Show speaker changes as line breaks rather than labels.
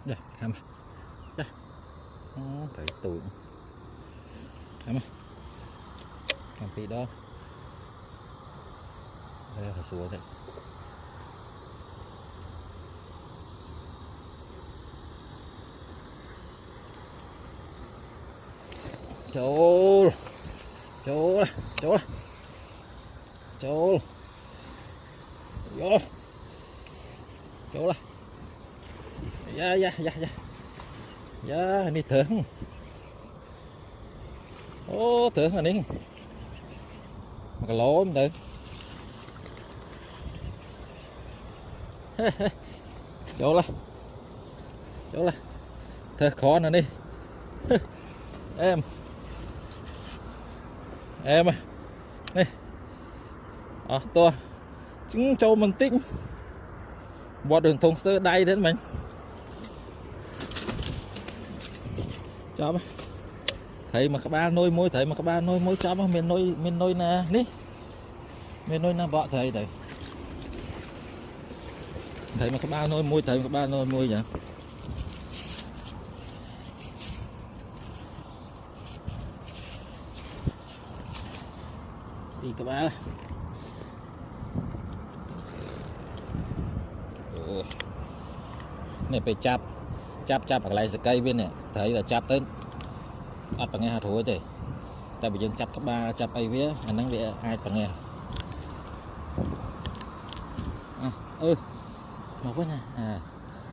đây hàm đây thấy tụi hàm hàm tí đó đây là xuống đây chỗ chỗ chỗ chỗ vô chỗ là dạ đi thưởng ô thưởng là đi mà cái lỗ em tự chỗ là thơ khó nè đi em à đây to trứng trâu mình tĩnh bỏ đường thùng sơ đay đến mình cho thấy mà các ba nuôi môi thấy mà các ba nuôi môi cho miền nuôi nè đi miền nuôi nè bọ thấy thấy mà các ba nuôi môi thấy mà các ba nuôi môi nhỉ đi các ba này phải chắp bằng lại cây bên này thấy là chắp tới ắt bằng nghe hạt thối thì tại vì dân chắp các ba chắp ai vía anh đang bị ai bằng nghe một quá nha